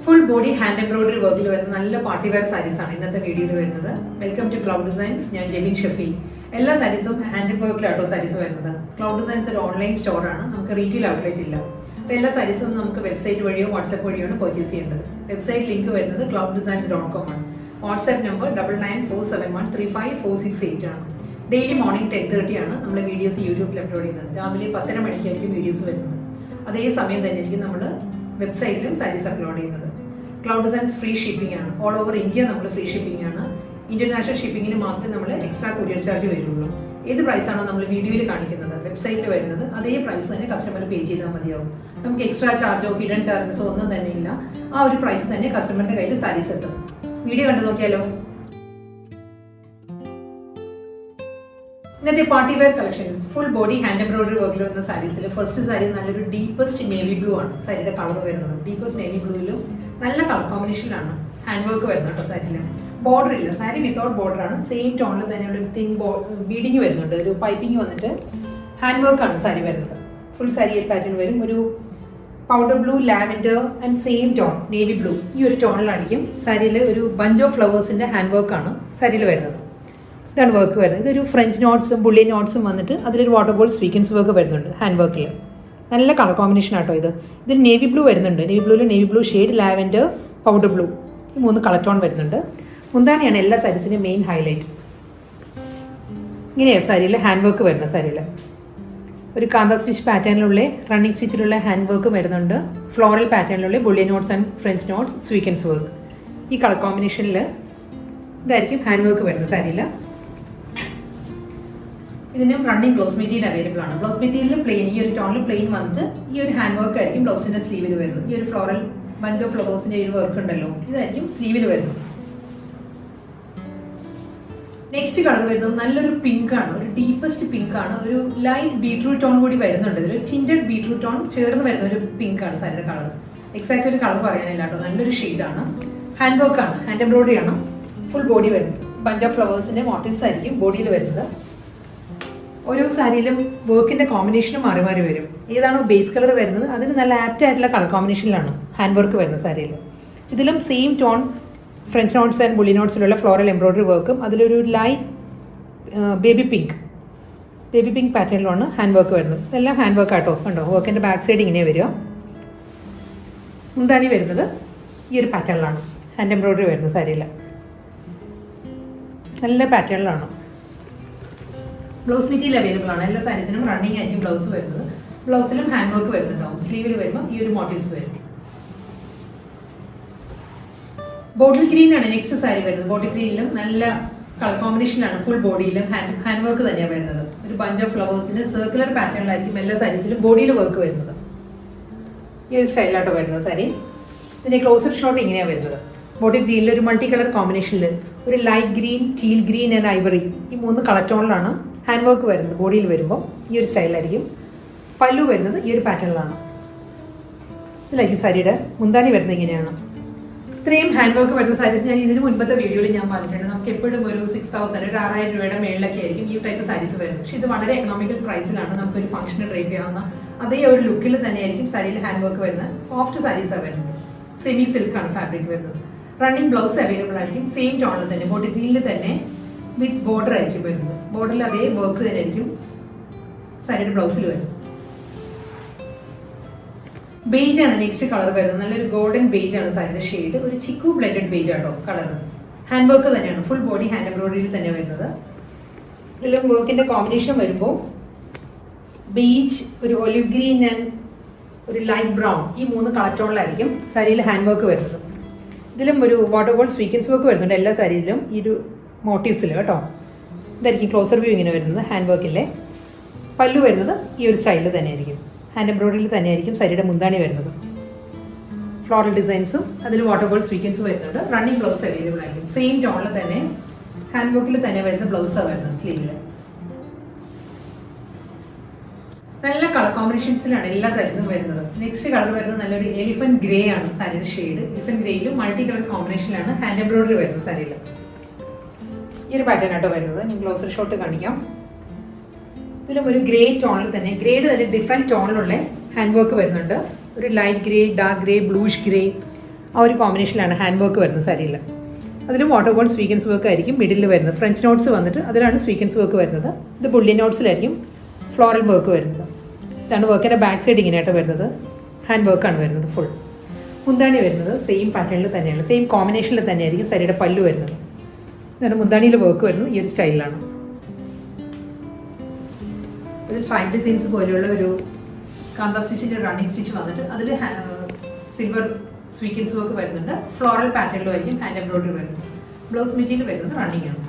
Full body hand embroidery work നല്ല party wear sarees ആണ് ഇന്നത്തെ വീഡിയോയിൽ വരുന്നത്. Welcome to cloud designs. ഞാൻ ജെബിൻ ഷഫി. എല്ലാ സാരീസും ഹാൻഡ് വർക്കിലാട്ടോ സാരീസ് വരുന്നത്. ക്ലൗഡ് ഡിസൈൻസ് ഒരു ഓൺലൈൻ സ്റ്റോർ ആണ്, നമുക്ക് റീറ്റെയിൽ ഔട്ട്ലെറ്റ് ഇല്ല. അപ്പോൾ എല്ലാ സാരീസും നമുക്ക് വെബ്സൈറ്റ് വഴിയോ വാട്സ്ആപ്പ് വഴിയോ ആണ് പർച്ചേസ് ചെയ്യേണ്ടത്. വെബ്സൈറ്റ് ലിങ്ക് വരുന്നത് clouddesigns.com ആണ്. വാട്സ്ആപ്പ് നമ്പർ 9947135468 ആണ്. ഡെയിലി മോർണിംഗ് 10:30 ആണ് നമ്മൾ വീഡിയോസ് യൂട്യൂബിൽ അപ്ലോഡ് ചെയ്യുന്നത്. രാവിലെ 10:30 മണിക്കായിരിക്കും വീഡിയോസ് വരുന്നത്. അതേ സമയം തന്നെ ആയിരിക്കും നമ്മൾ വെബ്സൈറ്റിലും സാരീസ് അപ്ലോഡ് ചെയ്യുന്നത്. ക്ലൗഡ് ഡിസൈൻസ് ഫ്രീ ഷിപ്പിംഗ് ആണ്. ഓൾ ഓവർ ഇന്ത്യ നമ്മൾ ഫ്രീ ഷിപ്പിംഗ് ആണ്. ഇന്റർനാഷണൽ ഷിപ്പിംഗിന് മാത്രമേ നമ്മൾ എക്സ്ട്രാ കൊറിയർ ചാർജ് വരുള്ളൂ. ഏത് പ്രൈസാണോ നമ്മൾ വീഡിയോയിൽ കാണിക്കുന്നത് വെബ്സൈറ്റിൽ വരുന്നത് അതേ പ്രൈസ് തന്നെ കസ്റ്റമർ പേ ചെയ്താൽ മതിയാവും. നമുക്ക് എക്സ്ട്രാ ചാർജോ ഹിഡൻ ചാർജസോ ഒന്നും തന്നെ ഇല്ല. ആ ഒരു പ്രൈസ് തന്നെ കസ്റ്റമറിന്റെ കയ്യിൽ സാരീസ് എത്തും. വീഡിയോ കണ്ടു നോക്കിയാലോ. ഇന്നത്തെ party wear collections full body hand embroidery വർക്കിൽ വരുന്ന സാരീസിൽ ഫസ്റ്റ് സാരി നല്ലൊരു ഡീപ്പസ്റ്റ് നേവി ബ്ലൂ ആണ് സാരിയുടെ കളർ വരുന്നത്. ഡീപ്പസ്റ്റ് നേവി ബ്ലൂവിലും നല്ല കളർ കോമ്പിനേഷനിലാണ് ഹാൻഡ് വർക്ക് വരുന്നത് കേട്ടോ. സാരിയിൽ ബോർഡർ ഇല്ല, സാരി വിത്തൗട്ട് ബോർഡർ ആണ്. സെയിം ടോണിൽ തന്നെ ഒരു തിൻ ബീഡിങ് വരുന്നുണ്ട്, ഒരു പൈപ്പിംഗ് വന്നിട്ട് ഹാൻഡ് വർക്ക് ആണ് സാരി വരുന്നത്. ഫുൾ സാരി ഒരു പാറ്റേൺ വരും. ഒരു powder blue, lavender and same tone navy blue, ഈ ഒരു ടോണിലായിരിക്കും സാരിയിൽ ഒരു ബഞ്ച് ഓഫ് ഫ്ലവേഴ്സിന്റെ ഹാൻഡ് വർക്കാണ് സാരിയിൽ വരുന്നത്. ഇതാണ് വർക്ക് വരുന്നത്. ഇതൊരു ഫ്രഞ്ച് നോട്ട്സും ബുള്ളിയൻ നോട്ട്സും വന്നിട്ട് അതിലൊരു വാട്ടർ ബോൾ സ്വീക്കൻസ് വർക്ക് വരുന്നുണ്ട് ഹാൻഡ് വർക്കിൽ. നല്ല കളർ കോമ്പിനേഷൻ ആട്ടോ ഇത്. ഇതിൽ നേവി ബ്ലൂ വരുന്നുണ്ട്. നേവി ബ്ലൂവിൽ navy blue shade, lavender, powder blue, ഈ 3 കളർ ടോൺ വരുന്നുണ്ട്. മുന്താണിയാണ് എല്ലാ സാരീസിൻ്റെ മെയിൻ ഹൈലൈറ്റ്. ഇങ്ങനെയാണ് സാരിയിൽ ഹാൻഡ് വർക്ക് വരുന്നത്. സാരിയിൽ ഒരു കാന്ത സ്റ്റിച്ച് പാറ്റേണിലുള്ള റണ്ണിങ് സ്റ്റിച്ചിലുള്ള ഹാൻഡ് വർക്ക് വരുന്നുണ്ട്. ഫ്ലോറൽ പാറ്റേണിലുള്ള bullion knots and French knots sequins work, ഈ കളർ കോമ്പിനേഷനിൽ ഇതായിരിക്കും ഹാൻഡ് വർക്ക് വരുന്നത് സാരിയിൽ. ഇതിനും റണ്ണിങ് ബ്ലൗസ് മെറ്റീരിയൽ അവൈലബിൾ ആണ്. ബ്ലൗസ് മെറ്റീരിയൽ പ്ലെയിൻ, ഈ ഒരു ടോണിൽ പ്ലെയിൻ വന്നിട്ട് ഈ ഒരു ഹാൻഡ് വർക്ക് ആയിരിക്കും ബ്ലൗസിന്റെ സ്ലീവിൽ വരുന്നത്. ഈ ഒരു ഫ്ലോറൽ ബഞ്ച് ഓഫ് ഫ്ലവേഴ്സിന്റെ ഒരു വർക്ക് ഉണ്ടല്ലോ, ഇതായിരിക്കും സ്ലീവിൽ വരുന്നത്. നെക്സ്റ്റ് കളർ വരുന്നത് നല്ലൊരു പിങ്ക് ആണ്, ഒരു ഡീപ്പസ്റ്റ് പിങ്ക് ആണ്. ഒരു ലൈറ്റ് ബീട്രൂട്ട് ടോൺ കൂടി വരുന്നുണ്ട്. ഒരു ടിൻറ്റഡ് ബീട്രൂട്ട് ടോൺ ചേർന്ന് വരുന്ന ഒരു പിങ്ക് ആണ് സാരിയുടെ കളർ. എക്സാക്ട് ഒരു കളർ പറയാനില്ല കേട്ടോ, നല്ലൊരു ഷെയ്ഡാണ്. ഹാൻഡ് വർക്ക് ആണ്, ഹാൻഡ് എംബ്രോയിഡറി ആണ്. ഫുൾ ബോഡി വരുന്നത് ബഞ്ച് ഓഫ് ഫ്ലവേഴ്സിന്റെ മോട്ടീവ്സ് ആയിരിക്കും ബോഡിയിൽ വരുന്നത്. ഓരോ സാരിയിലും വർക്കിന്റെ കോമ്പിനേഷനും മാറി മാറി വരും. ഏതാണോ ബേസ് കളർ വരുന്നത് അതിന് നല്ല ആപ്റ്റ് ആയിട്ടുള്ള കളർ കോമ്പിനേഷനിലാണ് ഹാൻഡ് വർക്ക് വരുന്നത് സാരിയിൽ. ഇതിലും same tone French knots and bullion നോട്ട്സിലുള്ള ഫ്ലോറൽ എംബ്രോയിഡറി വർക്കും അതിലൊരു ലൈറ്റ് ബേബി പിങ്ക് പാറ്റേണിലാണ് ഹാൻഡ് വർക്ക് വരുന്നത്. ഇതെല്ലാം ഹാൻഡ് വർക്ക് ആട്ടോ. കണ്ടോ, വർക്കിന്റെ ബാക്ക് സൈഡ് ഇങ്ങനെ വരിക. മുന്താണി വരുന്നത് ഈ ഒരു പാറ്റേണിലാണ് ഹാൻഡ് എംബ്രോയിഡറി വരുന്നത് സാരിയിൽ. നല്ല പാറ്റേണിലാണ്. ബ്ലൗസ് മെറ്റീരിയൽ അവൈലബിൾ ആണ്. എല്ലാ സാരീസിനും റണ്ണിങ് ആയിരിക്കും ബ്ലൗസ് വരുന്നത്. ബ്ലൗസിലും ഹാൻഡ് വർക്ക് വരുന്നുണ്ടാവും. സ്ലീവിൽ വരുമ്പോൾ ഈ ഒരു മോട്ടീവ്സ് വരും. ബോട്ടിൽ ഗ്രീൻ ആണ് നെക്സ്റ്റ് സാരി വരുന്നത്. ബോട്ടിൽ ഗ്രീനിലും നല്ല കളർ കോമ്പിനേഷനിലാണ്. ഫുൾ ബോഡിയിലും ഹാൻഡ് വർക്ക് തന്നെയാണ് വരുന്നത്. ഒരു ബഞ്ച് ഓഫ് ഫ്ലവേഴ്സിന്റെ സർക്കുലർ പാറ്റേണിലായിരിക്കും എല്ലാ സാരീസിലും ബോഡിയിൽ വർക്ക് വരുന്നത്. ഈ ഒരു സ്റ്റൈലാട്ടോ വരുന്നത് സാരി. ഇതിന്റെ ക്ലോസർ ഷോട്ട് ഇങ്ങനെയാണ് വരുന്നത്. ബോട്ടിൽ ഗ്രീനിൽ ഒരു മൾട്ടി കളർ കോമ്പിനേഷനിൽ ഒരു light green, teal green and ivory, ഈ 3 കളർ ടോണിലാണ് ഹാൻഡ് വർക്ക് വരുന്നത്. ബോഡിയിൽ വരുമ്പോൾ ഈ ഒരു സ്റ്റൈലായിരിക്കും. പല്ലു വരുന്നത് ഈ ഒരു പാറ്റേണിലാണ്. ഇതിലായിരിക്കും സാരിയുടെ മുന്താണി വരുന്നത് ഇങ്ങനെയാണ്. ഇത്രയും ഹാൻഡ് വർക്ക് വരുന്ന സാരീസ് ഞാൻ ഇതിന് മുൻപത്തെ വീഡിയോയിൽ ഞാൻ പറഞ്ഞിട്ടുണ്ട്. നമുക്ക് എപ്പോഴും ഒരു 6,000 ഒരു 6,000 രൂപയുടെ മേളിലൊക്കെ ആയിരിക്കും ഈ ടൈപ്പ് സാരീസ് വരുന്നത്. പക്ഷേ ഇത് വളരെ എക്കണോമിക്കൽ പ്രൈസിലാണ് നമുക്കൊരു ഫംഗ്ഷന് ഡ്രൈപ്പ് ചെയ്യാവുന്ന അതേ ഒരു ലുക്കിൽ തന്നെയായിരിക്കും സാരിയിൽ ഹാൻഡ് വർക്ക് വരുന്നത്. സോഫ്റ്റ് സാരീസാണ് വരുന്നത്. സെമി സിൽക്കാണ് ഫാബ്രിക് വരുന്നത്. റണ്ണിങ് ബ്ലൗസ് അവൈലബിൾ ആയിരിക്കും. സെയിം ടോണിൽ തന്നെ ബോട്ടി ഗ്രീനിൽ തന്നെ വിത്ത് ബോർഡർ ആയിരിക്കും വരുന്നത്. ബോർഡറിൽ അതേ വർക്ക് തന്നെ ആയിരിക്കും സാരിയുടെ ബ്ലൗസിൽ വരുന്നത്. ബേജ് ആണ് നെക്സ്റ്റ് കളർ വരുന്നത്. നല്ലൊരു ഗോൾഡൻ ബേജ് ആണ് സാരിയുടെ ഷെയ്ഡ്. ഒരു ചിക്കു ബ്ലെൻഡഡ് ബേജ് ആട്ടോ കളർ. ഹാൻഡ് വർക്ക് തന്നെയാണ്. ഫുൾ ബോഡി ഹാൻഡ് എംബ്രോയിഡറിയിൽ തന്നെ വരുന്നത്. ഇതിലും വർക്കിന്റെ കോമ്പിനേഷൻ വരുമ്പോൾ ബേജ്, ഒരു ഒലിവ് ഗ്രീൻ ആൻഡ് ഒരു ലൈറ്റ് ബ്രൗൺ, ഈ 3 കളർ ടോണിലായിരിക്കും സാരിയിൽ ഹാൻഡ് വർക്ക് വരുന്നത്. ഇതിലും ഒരു വാട്ടർ ബോൾ സ്വീക്കൻസ് വർക്ക് വരുന്നുണ്ട് എല്ലാ സാരിയിലും ഈ ഒരു മോട്ടീവ്സിൽ കേട്ടോ. ഇതായിരിക്കും ക്ലോസർ വ്യൂ ഇങ്ങനെ വരുന്നത് ഹാൻഡ് വർക്കിലെ. പല്ലു വരുന്നത് ഈ ഒരു സ്റ്റൈലിൽ തന്നെയായിരിക്കും. ഹാൻഡ് എംബ്രോയിഡറിയിൽ തന്നെയായിരിക്കും സാരിയുടെ മുന്താണി വരുന്നത്. ഫ്ലോറൽ ഡിസൈൻസും അതിൽ വാട്ടർ ബോൾ സ്വീക്കൻസ് വരുന്നുണ്ട്. റണ്ണിങ് ബ്ലൗസ് അവൈലബിൾ ആയിരിക്കും. സെയിം ടോണിൽ തന്നെ ഹാൻഡ് വർക്കിൽ തന്നെ വരുന്ന ബ്ലൗസാണ് വരുന്നത് സ്ലീവിൽ. നല്ല കളർ കോമ്പിനേഷൻസിലാണ് എല്ലാ സാരീസും വരുന്നത്. നെക്സ്റ്റ് കളർ വരുന്നത് നല്ലൊരു എലിഫന്റ് ഗ്രേ ആണ് സാരിയുടെ ഷെയ്ഡ്. എലിഫന്റ് ഗ്രേയിലും മൾട്ടി കളർ കോമ്പിനേഷനിലാണ് ഹാൻഡ് എംബ്രോയിഡറി വരുന്നത് സാരിയിൽ. ഈ ഒരു പാറ്റേൺ ആട്ടോ വരുന്നത്. ഞാൻ ക്ലോസർ ഷോട്ട് കാണിക്കാം. ഇതിലും ഒരു ഗ്രേ ടോണിൽ തന്നെ, ഗ്രേഡ് തന്നെ ഡിഫറെൻറ്റ് ടോണിലുള്ള ഹാൻഡ് വർക്ക് വരുന്നുണ്ട്. ഒരു light grey, dark grey, bluish grey, ആ ഒരു കോമ്പിനേഷനിലാണ് ഹാൻഡ് വർക്ക് വരുന്നത് സാരിയിൽ. അതിലും വാട്ടർഫോൾ സ്വീക്കൻസ് വർക്ക് ആയിരിക്കും മിഡിൽ വരുന്നത്. ഫ്രഞ്ച് നോട്ട്സ് വന്നിട്ട് അതിലാണ് സ്വീക്കൻസ് വർക്ക് വരുന്നത്. ഇത് ബുള്ളിയൻ നോട്ട്സിലായിരിക്കും ഫ്ലോറൽ വർക്ക് വരുന്നത്. ഇതാണ് വർക്കിൻ്റെ ബാക്ക് സൈഡ് ഇങ്ങനെയായിട്ട് വരുന്നത്. ഹാൻഡ് വർക്കാണ് വരുന്നത് ഫുൾ. മുന്താണി വരുന്നത് സെയിം പാറ്റേണിൽ തന്നെയാണ്, സെയിം കോമ്പിനേഷനിൽ തന്നെയായിരിക്കും സാരിയുടെ പല്ലു വരുന്നത്. ഇതാണ് മുന്താണിയിൽ വർക്ക് വരുന്നത്. ഈ ഒരു സ്റ്റൈലിലാണ് ഒരു സ്ട്രൈപ്പ് ഡിസൈൻസ് പോലെയുള്ള ഒരു കാന്ത സ്റ്റിച്ചിൻ്റെ റണ്ണിങ് സ്റ്റിച്ച് വന്നിട്ട് അതിൽ സിൽവർ സ്വീക്കൻസ് വർക്ക് വരുന്നുണ്ട്. ഫ്ലോറൽ പാറ്റേണിലും ആയിരിക്കും ഹാൻഡ് എംബ്രോയിഡറി വരുന്നത്. ബ്ലൗസ് മെറ്റീരിയൽ വരുന്നത് റണ്ണിങ് ആണ്.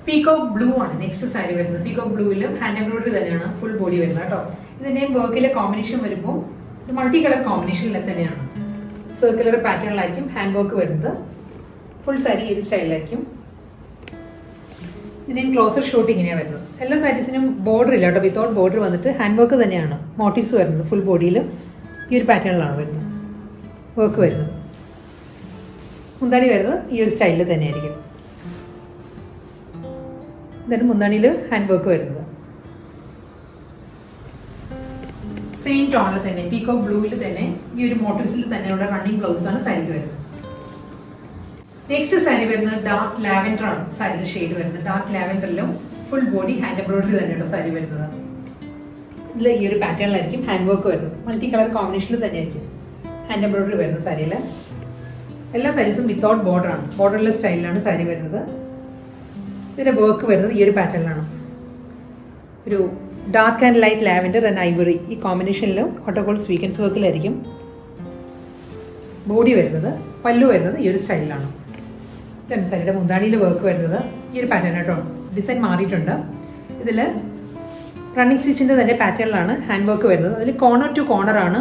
പീകോക്ക് ബ്ലൂ ആണ് നെക്സ്റ്റ് സാരി വരുന്നത്. പീകോക്ക് ബ്ലൂവിലും ഹാൻഡ് എംബ്രോയിഡറി തന്നെയാണ് ഫുൾ ബോഡി വരുന്നത് കേട്ടോ. ഇതിൻ്റെയും വർക്കിലെ കോമ്പിനേഷൻ വരുമ്പോൾ മൾട്ടി കളർ കോമ്പിനേഷനിൽ തന്നെയാണ്. സർക്കുലർ പാറ്റേണിലായിരിക്കും ഹാൻഡ് വർക്ക് വരുന്നത്. ഫുൾ സാരി ഈ ഒരു സ്റ്റൈലിലായിരിക്കും. ഇതിനും ക്ലോസർ ഷോട്ട് ഇങ്ങനെയാണ് വരുന്നത്. എല്ലാ സാരീസിനും ബോർഡർ ഇല്ല കേട്ടോ. വിത്തൗട്ട് ബോർഡർ വന്നിട്ട് ഹാൻഡ് വർക്ക് തന്നെയാണ് മോട്ടീവ്സ് വരുന്നത്. ഫുൾ ബോഡിയിൽ ഈ ഒരു പാറ്റേണിലാണ് വരുന്നത് വർക്ക് വരുന്നത്. മുന്താണി വരുന്നത് ഈ ഒരു സ്റ്റൈലിൽ തന്നെയായിരിക്കും. ഇതാണ് മുന്താണിയിൽ ഹാൻഡ് വർക്ക് വരുന്നത്. സെയിം ടോണിൽ തന്നെ പീകോക്ക് ബ്ലൂവിൽ തന്നെ ഈ ഒരു മോട്ടീവ്സിൽ തന്നെയുള്ള റണ്ണിങ് ബ്ലൗസാണ് സാരിക്ക് വരുന്നത്. നെക്സ്റ്റ് സാരി വരുന്നത് ഡാർക്ക് ലാവൻഡർ ആണ് സാരിയുടെ ഷെയ്ഡ് വരുന്നത്. ഡാർക്ക് ലാവൻഡറിലും ഫുൾ ബോഡി ഹാൻഡ് എംബ്രോയിഡറി തന്നെയുള്ള സാരി വരുന്നത്. ഇതിൽ ഈ ഒരു പാറ്റേണിലായിരിക്കും ഹാൻഡ് വർക്ക് വരുന്നത്. മൾട്ടി കളർ കോമ്പിനേഷനിൽ തന്നെയായിരിക്കും ഹാൻഡ് എംബ്രോയിഡറി വരുന്ന സാരിയിൽ. എല്ലാ സാരീസും വിത്തൗട്ട് ബോർഡർ ആണ്. ബോർഡർലെസ് സ്റ്റൈലിലാണ് സാരി വരുന്നത്. ഇതിൻ്റെ വർക്ക് വരുന്നത് ഈ ഒരു പാറ്റേണിലാണ്. ഒരു dark and light lavender and ivory ഈ കോമ്പിനേഷനിലും ഓട്ടോകോൾ സ്വീക്കൻസ് വർക്കിലായിരിക്കും ബോഡി വരുന്നത്. പല്ലു വരുന്നത് ഈ ഒരു സ്റ്റൈലിലാണ്. ഇതാണ് സാരിയുടെ മുന്താണിയിൽ വർക്ക് വരുന്നത്. ഈ ഒരു പാറ്റേൺ കേട്ടോ. ഡിസൈൻ മാറിയിട്ടുണ്ട്. ഇതിൽ റണ്ണിങ് സ്റ്റിച്ചിൻ്റെ തന്നെ പാറ്റേണിലാണ് ഹാൻഡ് വർക്ക് വരുന്നത്. അതിൽ കോർണർ ടു കോർണർ ആണ്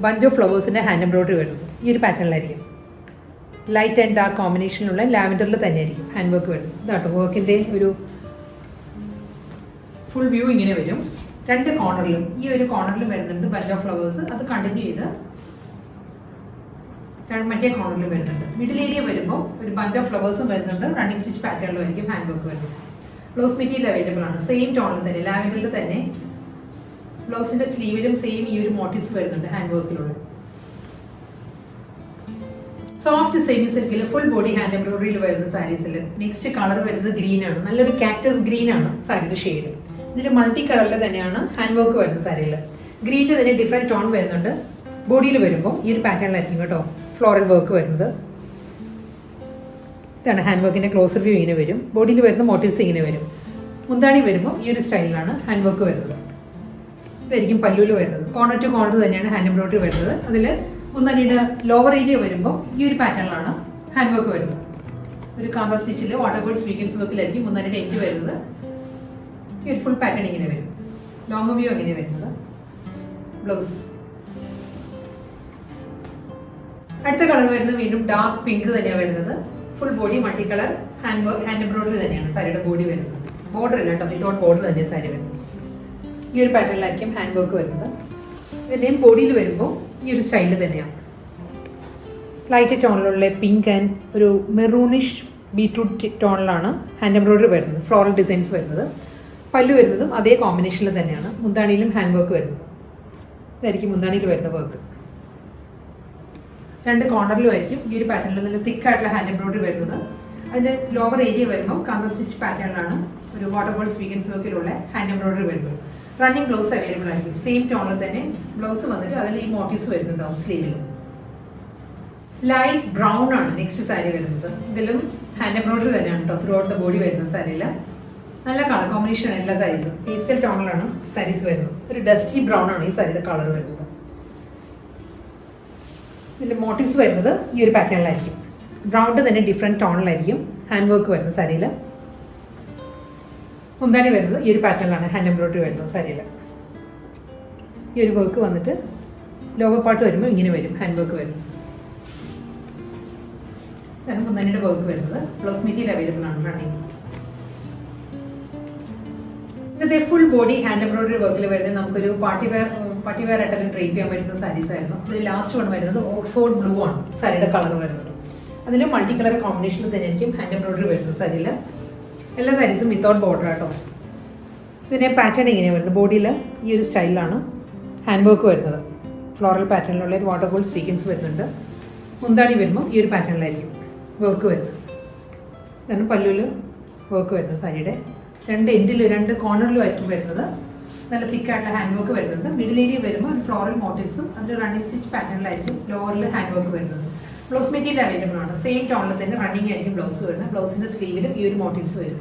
ബഞ്ച് ഓഫ് ഫ്ലവേഴ്സിൻ്റെ ഹാൻഡ് എംബ്രോയിഡറി വരുന്നത്. ഈ ഒരു പാറ്റേണിലായിരിക്കും ലൈറ്റ് ആൻഡ് ഡാർക്ക് കോമ്പിനേഷനിലുള്ള ലാവൻഡറിൽ തന്നെയായിരിക്കും ഹാൻഡ് വർക്ക് വരുന്നത്. ഇതാട്ടോ വർക്കിൻ്റെ ഒരു ഫുൾ വ്യൂ ഇങ്ങനെ വരും. രണ്ട് കോർണറിലും ഈ ഒരു കോർണറിലും വരുന്നുണ്ട് ബഞ്ച് ഓഫ് ഫ്ലവേഴ്സ്. അത് കണ്ടിന്യൂ ചെയ്ത് മറ്റേ കോർണറിൽ വരുന്നുണ്ട്. മിഡിൽ ഏരിയ വരുമ്പോൾ ഒരു ബഞ്ച് ഓഫ് ഫ്ലവേഴ്സും വരുന്നുണ്ട്. റണ്ണിങ് സ്റ്റിച്ച് പാറ്റേണിലായിരിക്കും ഹാൻഡ് വർക്ക് വരുന്നത്. ബ്ലൗസ് മെറ്റീരിയൽ അവൈലബിൾ ആണ്. സെയിം ടോണിൽ തന്നെ ലാവൻഡറിൽ തന്നെ ബ്ലൗസിന്റെ സ്ലീവിലും സെയിം ഈ ഒരു മോട്ടീവ്സ് വരുന്നുണ്ട് ഹാൻഡ് വർക്കിലുള്ള. സോഫ്റ്റ് സെമി സിൽക്കിൽ ഫുൾ ബോഡി ഹാൻഡ് എംബ്രോയിഡറിയിൽ വരുന്ന സാരീസിൽ നെക്സ്റ്റ് കളർ വരുന്നത് ഗ്രീൻ ആണ്. നല്ലൊരു കാക്ടസ് ഗ്രീൻ ആണ് സാരിയുടെ ഷെയ്ഡ്. ഇതിൽ മൾട്ടി കളറിൽ തന്നെയാണ് ഹാൻഡ് വർക്ക് വരുന്ന സാരിയിൽ. ഗ്രീനിൽ തന്നെ ഡിഫറെൻറ്റ് ടോൺ വരുന്നുണ്ട്. ബോഡിയിൽ വരുമ്പോൾ ഈ ഒരു പാറ്റേണിലായിരിക്കും കേട്ടോ ഫ്ലോറൽ വർക്ക് വരുന്നത്. ഇതാണ് ഹാൻഡ് വർക്കിൻ്റെ ക്ലോസർ വ്യൂ ഇങ്ങനെ വരും. ബോഡിയിൽ വരുന്ന മോട്ടീവ്സ് ഇങ്ങനെ വരും. മുന്താണി വരുമ്പോൾ ഈ ഒരു സ്റ്റൈലിലാണ് ഹാൻഡ് വർക്ക് വരുന്നത്. ഇതായിരിക്കും പല്ലുവിൽ വരുന്നത്. കോർണർ ടു കോർണർ തന്നെയാണ് ഹാൻഡ് എംബ്രോയിഡറി വരുന്നത്. അതിൽ മുന്താണിയുടെ ലോവർ ഏരിയ വരുമ്പോൾ ഈ ഒരു പാറ്റേണിലാണ് ഹാൻഡ് വർക്ക് വരുന്നത്. ഒരു കാന്ത സ്റ്റിച്ചിൽ വാട്ടർഫോൾ സ്വീക്കൻസ് വർക്കിലായിരിക്കും മുന്താണിയുടെ എൻഡ് വരുന്നത്. ഈ ഒരു ഫുൾ പാറ്റേൺ ഇങ്ങനെ വരും. ലോങ് വ്യൂ അങ്ങനെ വരുന്നത്. ബ്ലൗസ് അടുത്ത കളർ വരുന്നത് വീണ്ടും ഡാർക്ക് പിങ്ക് തന്നെയാണ് വരുന്നത്. Full body multi colour hand embroidery തന്നെയാണ് സാരിയുടെ ബോഡി വരുന്നത്. ബോർഡർ ഇല്ല കേട്ടോ. വിത്തൗട്ട് ബോർഡർ തന്നെയാണ് സാരി വരുന്നത്. ഈ ഒരു പാറ്റേണിലായിരിക്കും ഹാൻഡ് വർക്ക് വരുന്നത്. ഇതിൻ്റെയും ബോഡിയിൽ വരുമ്പോൾ ഈ ഒരു സ്റ്റൈലിൽ തന്നെയാണ്. ലൈറ്റ് ടോണിലുള്ള പിങ്ക് ആൻഡ് ഒരു മെറൂണിഷ് ബീട്രൂട്ട് ടോണിലാണ് ഹാൻഡ് എംബ്രോയിഡറി വരുന്നത്. ഫ്ലോറൽ ഡിസൈൻസ് വരുന്നത്. പല്ലു വരുന്നതും അതേ കോമ്പിനേഷനിൽ തന്നെയാണ്. മുന്താണിയിലും ഹാൻഡ് വർക്ക് വരുന്നത്. ഇതായിരിക്കും മുന്താണിയിൽ വരുന്ന വർക്ക്. രണ്ട് കോർണറിലും ആയിരിക്കും ഈ ഒരു പാറ്റേണിൽ നല്ല തിക്കായിട്ടുള്ള ഹാൻഡ് എംബ്രോയിഡറി വരുന്നത്. അതിൻ്റെ ലോവർ ഏരിയ വരുമ്പോൾ കാന്ത സ്റ്റിച്ച് പാറ്റേണിലാണ് ഒരു വാട്ടർഫോൾ സ്വീക്കൻസ് വർക്കിലുള്ള ഹാൻഡ് എംബ്രോയിഡറി വരുന്നത്. റണ്ണിങ് ബ്ലൗസ് അവൈലബിൾ ആയിരിക്കും. സെയിം ടോണിൽ തന്നെ ബ്ലൗസ് വന്നിട്ട് അതിൽ ഈ മോട്ടീവ്സ് വരുന്നുണ്ടാവും സ്ലീവിൽ. ലൈറ്റ് ബ്രൗൺ ആണ് നെക്സ്റ്റ് സാരി വരുന്നത്. ഇതിലും ഹാൻഡ് എംബ്രോയിഡറി തന്നെയാണ് കേട്ടോ ത്രൂ ഔട്ട് ദ ബോഡി വരുന്ന സാരിയിൽ. നല്ല കളർ കോമ്പിനേഷൻ എല്ലാ സാരീസും. പേസ്റ്റൽ ടോണിലാണ് സാരീസ് വരുന്നത്. ഒരു ഡസ്റ്റി ബ്രൗൺ ആണ് ഈ സാരിയുടെ കളർ വരുന്നത്. ഇതിൽ മോട്ടീവ്സ് വരുന്നത് ഈ ഒരു പാറ്റേണിലായിരിക്കും. ബ്രൗണ്ട് തന്നെ ഡിഫറെൻറ്റ് ടോണിലായിരിക്കും ഹാൻഡ് വർക്ക് വരുന്ന സാരിയിൽ. മുന്താണി വരുന്നത് ഈ ഒരു പാറ്റേണിലാണ് ഹാൻഡ് എംബ്രോയിഡറി വരുന്നത് സാരിയിൽ. ഈ ഒരു വർക്ക് വന്നിട്ട് ലോവർ പാർട്ട് വരുമ്പോൾ ഇങ്ങനെ വരും ഹാൻഡ് വർക്ക് വരും. ഇതാണ് മുന്താണിയുടെ വർക്ക് വരുന്നത്. ബ്ലൗസ് മെറ്റീരിയൽ അവൈലബിൾ ആണ് റണ്ണിങ്. ഇന്നത്തെ ഫുൾ ബോഡി ഹാൻഡ് എംബ്രോയിഡറി വർക്കിൽ വരുന്നത് നമുക്കൊരു പാർട്ടി വെയർ ആയിട്ടൊരു ഡ്രേപ്പ് ചെയ്യാൻ പറ്റുന്ന സാരീസ് ആയിരുന്നു. ഇതിൽ ലാസ്റ്റ് വൺ വരുന്നത് ഓക്സ്ഫോർഡ് ബ്ലൂ ആണ് സാരിയുടെ കളർ വരുന്നത്. അതിൽ മൾട്ടി കളർ കോമ്പിനേഷനിൽ തന്നെയായിരിക്കും ഹാൻഡ് എംബ്രോയിഡറി വരുന്നത് സാരിയിൽ. എല്ലാ സാരീസും വിത്തൗട്ട് ബോർഡർ ആട്ടോ. ഇതിനെ പാറ്റേൺ ഇങ്ങനെയാണ് വരുന്നത്. ബോഡിയിൽ ഈ ഒരു സ്റ്റൈലിലാണ് ഹാൻഡ് വർക്ക് വരുന്നത്. ഫ്ലോറൽ പാറ്റേണിലുള്ള ഒരു വാട്ടർ ഗോൾഡ് സ്വീക്കൻസ് വരുന്നുണ്ട്. മുന്താണി വരുമ്പോൾ ഈ ഒരു പാറ്റേണിലായിരിക്കും വർക്ക് വരുന്നത്. ഇതാണ് പല്ലുവിൽ വർക്ക് വരുന്നത്. സാരിയുടെ രണ്ട് എൻഡിലും രണ്ട് കോർണറിലും ആയിരിക്കും വരുന്നത്. നല്ല തിക്കായിട്ട് ഹാൻഡ് വർക്ക് വരുന്നുണ്ട്. മിഡിൽ ഏരിയ വരുമ്പോൾ ഒരു ഫ്ലോറൽ മോട്ടീവ്സും അതിൽ റണ്ണിങ് സ്റ്റിച്ച് പാറ്റേണിലായിരിക്കും ലോവറിൽ ഹാൻഡ് വർക്ക് വരുന്നത്. ബ്ലൗസ് മെറ്റീരിയൽ അവൈലബിൾ ആണ്. സെയിം ടോണിൽ തന്നെ റണ്ണിങ് ആയിരിക്കും ബ്ലൗസ് വരുന്നത്. ബ്ലൗസിൻ്റെ സ്ലീവിലും ഈ ഒരു മോട്ടീവ്സ് വരും.